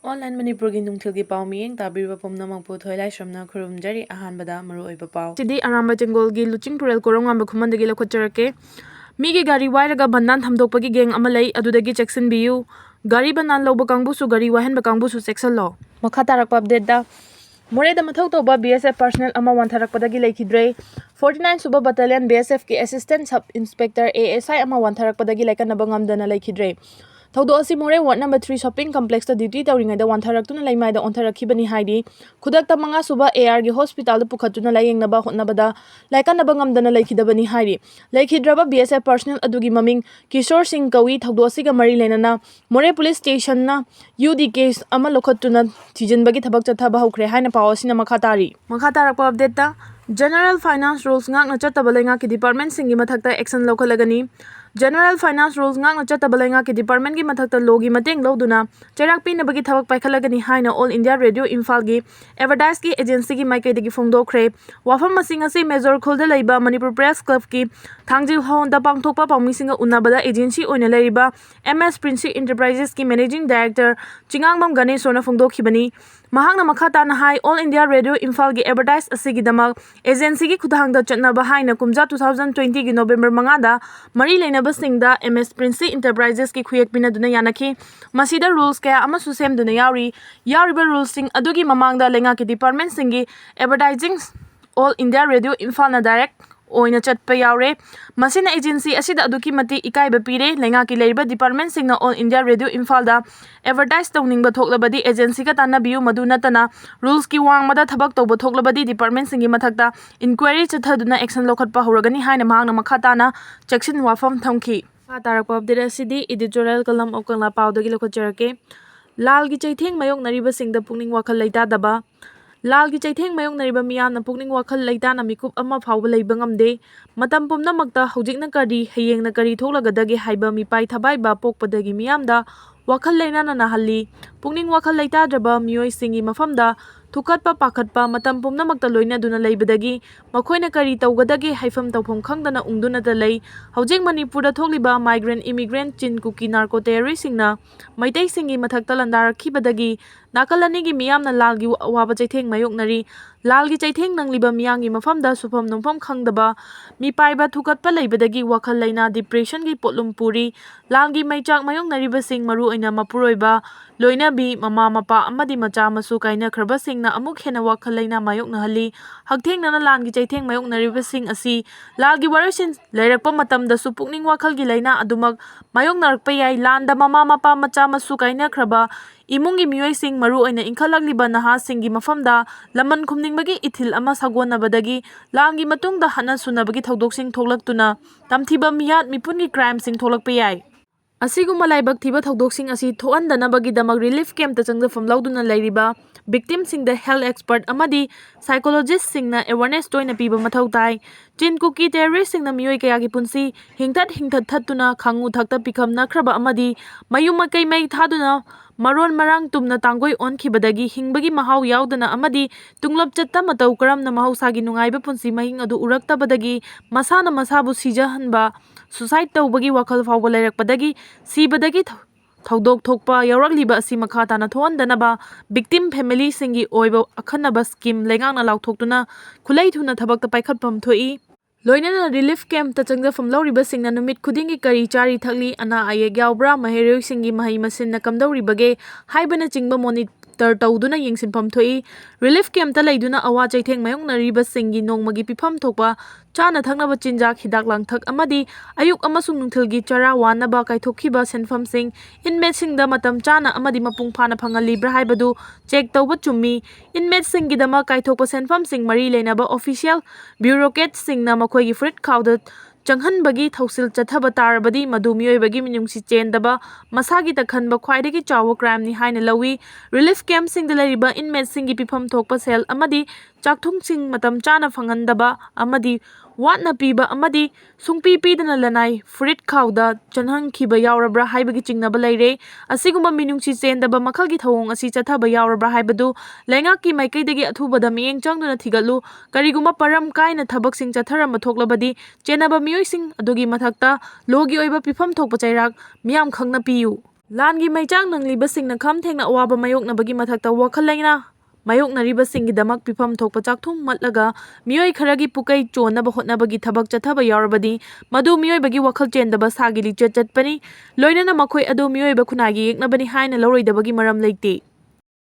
Online Manipur gi nungthilgi pau miyeng tabiriba pumnamangpu thoilai shramna khurumjari ahanbada maruoiba pau. Sidi aramba jengol gi Luchingpurel korongamba khumandagi lakhotjarake. Migi gari wairaga bandan thamdokpagi geng ama lei adudagi cheksinbiyu. Gari bandan lawba kangbusu gari wahenba kangbusu cheksallo. Makha tarakpa update da Moreh da mathau tawba BSF personnel ama wantharakpadagi lekhidre. 49 suba battalion BSF ki assistant sub inspector ASI ama wantharakpadagi laikanaba ngamdana lekhidre. Thaudo asi Moreh ward number 3 shopping complex ta duty tawringaida wantharakuna laimai da ontharakibani haidi khudakta manga suba AR gi hospital da pukhatuna layengnaba hotnabada laikanaba ngamdana lekhidabani haidi lekhidraba BSF personnel adugi maming Kishore Singh Kawi thaudo asi ga mari lenana Moreh police station na UD case ama lokhatuna thijinbagi thabak chathaba hokre haina paw asina makha tarakpa update ta General Finance Rules ngakna chattaba lenga ki department singi mathakta action lokhalagani. General Finance Rules ngakna chattaba lenga ki department gi mathakta logi mateng loduna cherak pinabagi thabak paikhalagani haina All India Radio Imphal gi advertise ki agency gi maikaidagi phongdokhre. Wafam masing asi Major Khulda leiba Manipur Press Club ki thangjil honda pangthokpa pawmisinga unabada agency oina leiba MS Prince Enterprises ki managing director Chingangbam Ganesona phongdokhibani. Mahangna makhata na hai All India Radio Imphal gi advertise asigi damak agency gi khudhangda chatnaba haina kumja 2020 gi November mangada mari leinaba singda MS Prince Enterprises ki khuyek pinaduna yanaki masida rules kaya amasu semduna yauriba rules sing adugi mamangda lenga ki department singi advertising All India Radio Imphal na direct oina chatpa yaure masina agency asida aduki mati ikaiba pire lenga ki leiba department singna All India Radio Imphal da advertise tawning ba thoklabadi agency ka tana biu maduna tana rules ki wangmada thabak tawba thoklabadi department singi mathakta inquiry chathaduna action lokhatpa horagani haina mahangna makhatana Checksinwa thamki tarakpa update asidi editorial column of Kangla pawdagi lokhotjarake lal gi chaitheng mayok nariba singda pukning wakhal leita daba Lal gi chaitheng mayok nariba miyamna pukning wakhal leitana mikup ama phawba leiba ngamde matam pumnamakta hojikna kari hayengna kari thoklagadagi haiba mipai thabaiba pokpadagi miyamda wakhal leinana nahalli pukning wakhal leitadraba miyoi singi mafamda thukatpa pakhatpa matam pumnamakta loina duna leibadagi makhoina kari tawgadagi haifam tawpham khangdana ungduna da lei hojik Manipur da thokliba migrant immigrant chin kuki narco terrorist singna maitai singi mathakta landarakibadagi Nakalanigi miyamna lalgi waba chaitheng mayoknari lalgi chaitheng nangliba miyangi mafamda sufam nongfam khangdaba mipaiba thukatpa leibadagi wakhal leina depression gi potlum puri lalgi maichak mayoknariba sing maru oina mapuroiba loinabi mama mapa amadi macha masu kaina khraba singna amuk hena wakhal leina mayoknahalli hakthengnana lalgi chaitheng mayoknariba sing asi lalgi warasin leirakpa matamda su pukning wakhal gi leina adumak mayoknarakpa yai landa mama mapa macha masu kaina khraba imungi miyoi sing maru oina inkhalagliba naha singi mafamda laman khumningbagi ithil ama sagonabadagi lalgi matungda hana sunabagi thodok sing thoklaktuna tamthiba miyat mipungi crime sing tholakpa yai asiguma laibak thiba thodok sing asi thoandanabagi damak relief camp ta changdafam lauduna leiriba victim sing the health expert amadi psychologist singna awareness toina piba mathau tai chin kuki terrorist singna miyoi kaya gi punsi hingtat thattuna khangu thakta pikham nakraba amadi mayuma kai mai thaduna Maron marang tumna tangoi on khibadagi hingbagi mahau yaudana amadi tunglap chatta matau karamna mahausa gi nungaiba punsi mahing adu uraktabadagi masana masabu sijahanba suicide tawbagi wakhal fawba leirakpadagi sibadagi thodok thokpa yaurakliba asi makhatana thoandanaba victim family singi oiba akhanaba scheme lengangna lauthoktuna khulai thuna thabakta paikhatpam thoi Loinana relief camp ta changdafam lauriba singna numit khudingi kari chari thakli ana ayek yaubra maheroi singi mahai masin na kamdauribage haibana chingba monitor tawduna yengsinpham thoi relief camp ta leiduna awa chaitheng mayoknariba singi nongmagi pifam thokpa chana thangnaba chinjak hidak langthak amadi ayuk amasung nungthilgi chara wanaba kaithokhiba senfam sing inmate singda matam chana amadi mapung phana phangalibra haibadu check tawba chummi inmate singi dama kaithokpa senfam sing mari leinaba official bureaucrat singna makhoi frit khawda changhanbagi thausil chathaba tarabadi madu miyoibagi minungsi chendaba masagi takhanba khwaidagi chawa crime ni haina lawi relief camp singda leriba inmate singi pifam thokpa sel amadi chakthung sing matam chana phangandaba amadi watna piba amadi sungpi pidana lanai frit khawda chanhang khiba yaurabra haibagi chingnaba leire asigumba minungsi chendaba makhalgi thawong asi chathaba yaurabra haibadu lengaki maikaidagi athubada miyeng changduna thigalu kariguma param kaina thabak sing chatharama thoklabadi chenaba miyoi sing adugi mathakta logi oiba pifam thokpa chairak miyam khangna piyu ꯂꯥꯟꯒꯤ ꯃꯩꯆꯥꯛ ꯅꯪꯂꯤꯕꯁꯤꯡꯅ ꯈꯝ ꯊꯦꯡꯅ ꯑꯋꯥꯕ ꯃꯥꯌꯣꯛꯅꯕꯒꯤ ꯃꯊꯛꯇ ꯋꯥꯈꯜ ꯂꯩꯅ ꯃꯥꯌꯣꯛꯅꯔꯤꯕꯁꯤꯡꯒꯤꯗꯃꯛ ꯄꯤꯐꯝ ꯊꯣꯛꯄ ꯆꯥꯛꯊꯨꯡ ꯃꯠꯂꯒ ꯃꯤꯑꯣꯏ ꯈꯔꯒꯤ ꯄꯨꯀꯩ ꯆꯣꯟꯅꯕ ꯍꯣꯠꯅꯕꯒꯤ ꯊꯕꯛ ꯆꯠꯊꯕ ꯌꯥꯎꯔꯕꯗꯤ ꯃꯗꯨ ꯃꯤꯑꯣꯏꯕꯒꯤ ꯋꯥꯈꯜ ꯆꯦꯟꯗꯕ ꯁꯥꯒꯤ ꯂꯤꯆꯠ ꯆꯠꯄꯅꯤ ꯂꯣꯏꯅꯅ ꯃꯈꯣꯏ ꯑꯗꯨ ꯃꯤꯑꯣꯏꯕ ꯈꯨꯟꯅꯥꯏꯒꯤ ꯌꯦꯛꯅꯕꯅꯤ ꯍꯥꯏꯅ ꯂꯧꯔꯣꯏꯗꯕꯒꯤ ꯃꯔꯝ ꯂꯩꯇꯦ꯫